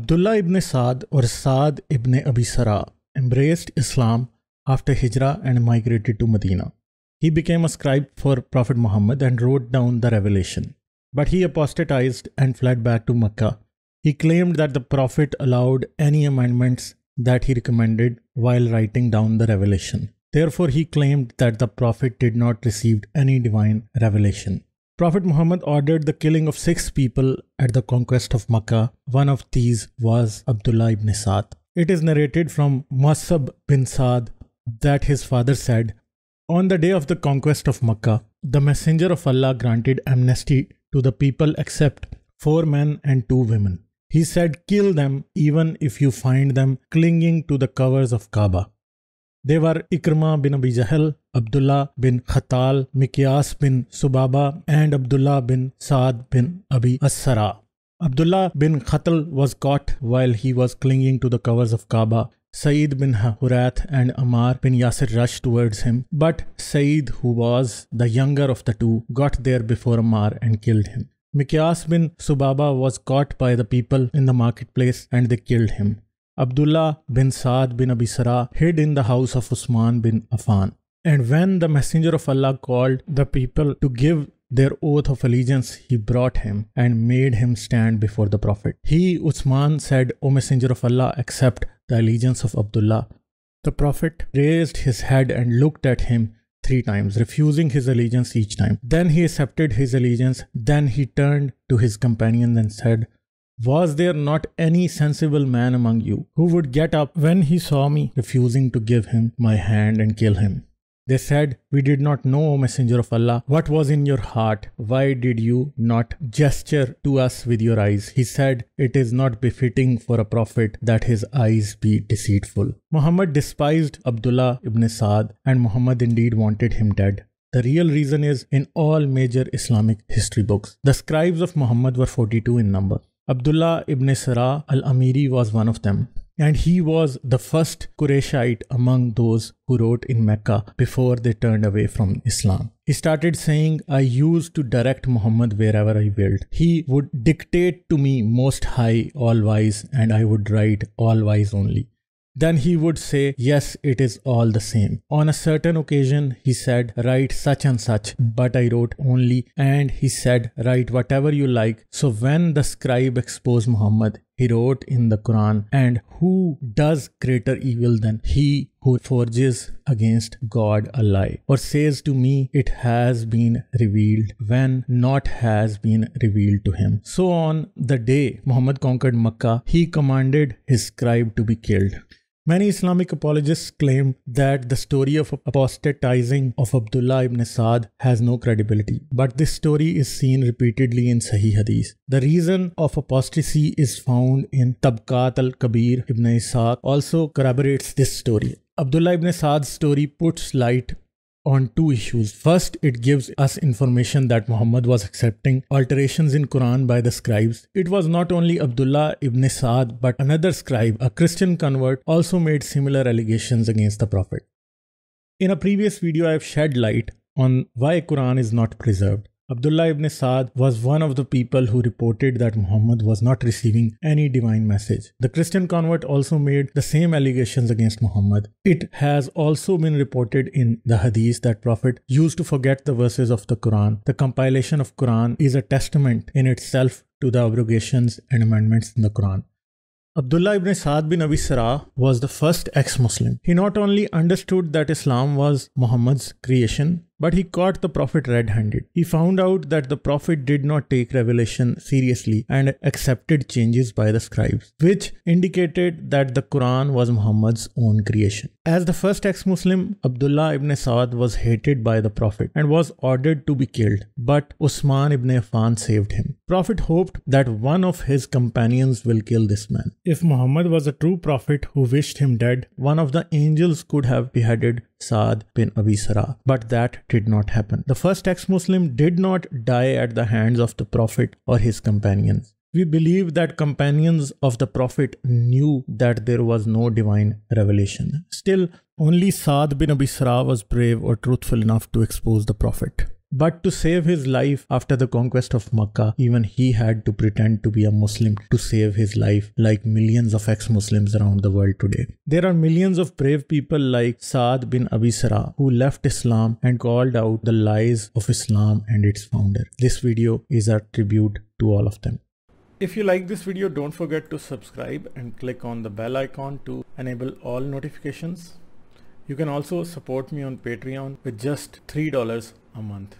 Abdullah ibn Saad or Saad ibn Abi Sara embraced Islam after Hijrah and migrated to Medina. He became a scribe for Prophet Muhammad and wrote down the revelation. But he apostatized and fled back to Mecca. He claimed that the Prophet allowed any amendments that he recommended while writing down the revelation. Therefore, he claimed that the Prophet did not receive any divine revelation. Prophet Muhammad ordered the killing of 6 people at the conquest of Makkah. One of these was Abdullah ibn Saad. It is narrated from Mu'assab bin Saad that his father said, "On the day of the conquest of Makkah, the Messenger of Allah granted amnesty to the people except 4 men and 2 women. He said, 'Kill them even if you find them clinging to the covers of Kaaba.' They were Ikrimah bin Abi Jahl, Abdullah bin Khatal, Miqyas bin Subaba, and Abdullah bin Saad bin Abi As-Sara. Abdullah bin Khatal was caught while he was clinging to the covers of Kaaba. Sa'id bin Hurath and Ammar bin Yasir rushed towards him, but Sa'id, who was the younger of the 2, got there before Ammar and killed him. Miqyas bin Subaba was caught by the people in the marketplace and they killed him. Abdullah bin Saad bin Abi Sara hid in the house of Usman bin Affan. And when the Messenger of Allah called the people to give their oath of allegiance, he brought him and made him stand before the Prophet. He, Usman, said, "O Messenger of Allah, accept the allegiance of Abdullah." The Prophet raised his head and looked at him 3 times, refusing his allegiance each time. Then he accepted his allegiance. Then he turned to his companions and said, "Was there not any sensible man among you who would get up when he saw me refusing to give him my hand and kill him?" They said, "We did not know, O Messenger of Allah, what was in your heart. Why did you not gesture to us with your eyes?" He said, "It is not befitting for a prophet that his eyes be deceitful." Muhammad despised Abdullah ibn Saad, and Muhammad indeed wanted him dead. The real reason is in all major Islamic history books. The scribes of Muhammad were 42 in number. Abdullah ibn Sara al-Amiri was one of them, and he was the first Qurayshite among those who wrote in Mecca before they turned away from Islam. He started saying, "I used to direct Muhammad wherever I willed. He would dictate to me Most High, All-Wise, and I would write All-Wise only. Then he would say, 'Yes, it is all the same.' On a certain occasion, he said, 'Write such and such,' but I wrote only, and he said, 'Write whatever you like.' So when the scribe exposed Muhammad, he wrote in the Quran, 'And who does greater evil than he who forges against God a lie, or says to me, it has been revealed, when not has been revealed to him.' So on the day Muhammad conquered Makkah, he commanded his scribe to be killed. Many Islamic apologists claim that the story of apostatizing of Abdullah ibn Saad has no credibility, but this story is seen repeatedly in Sahih Hadith. The reason of apostasy is found in Tabqat al-Kabir. Ibn Ishaq also corroborates this story. Abdullah ibn Saad's story puts light on 2 issues. First, it gives us information that Muhammad was accepting alterations in Quran by the scribes. It was not only Abdullah ibn Saad, but another scribe, a Christian convert, also made similar allegations against the Prophet. In a previous video, I have shed light on why Quran is not preserved. Abdullah ibn Saad was one of the people who reported that Muhammad was not receiving any divine message. The Christian convert also made the same allegations against Muhammad. It has also been reported in the Hadith that Prophet used to forget the verses of the Quran. The compilation of Quran is a testament in itself to the abrogations and amendments in the Quran. Abdullah ibn Saad bin Abi Sara was the first ex-Muslim. He not only understood that Islam was Muhammad's creation, but he caught the Prophet red-handed. He found out that the Prophet did not take revelation seriously and accepted changes by the scribes, which indicated that the Quran was Muhammad's own creation. As the first ex-Muslim, Abdullah ibn Saad was hated by the Prophet and was ordered to be killed, but Usman ibn Affan saved him. Prophet hoped that one of his companions will kill this man. If Muhammad was a true prophet who wished him dead, one of the angels could have beheaded Saad bin Abi Sara, but that did not happen. The first ex-Muslim did not die at the hands of the Prophet or his companions. We believe that companions of the Prophet knew that there was no divine revelation. Still, only Saad bin Abi Sara was brave or truthful enough to expose the Prophet. But to save his life after the conquest of Makkah, even he had to pretend to be a Muslim to save his life, like millions of ex-Muslims around the world today. There are millions of brave people like Saad bin Abi Sarah who left Islam and called out the lies of Islam and its founder. This video is a tribute to all of them. If you like this video, don't forget to subscribe and click on the bell icon to enable all notifications. You can also support me on Patreon with just $3 a month.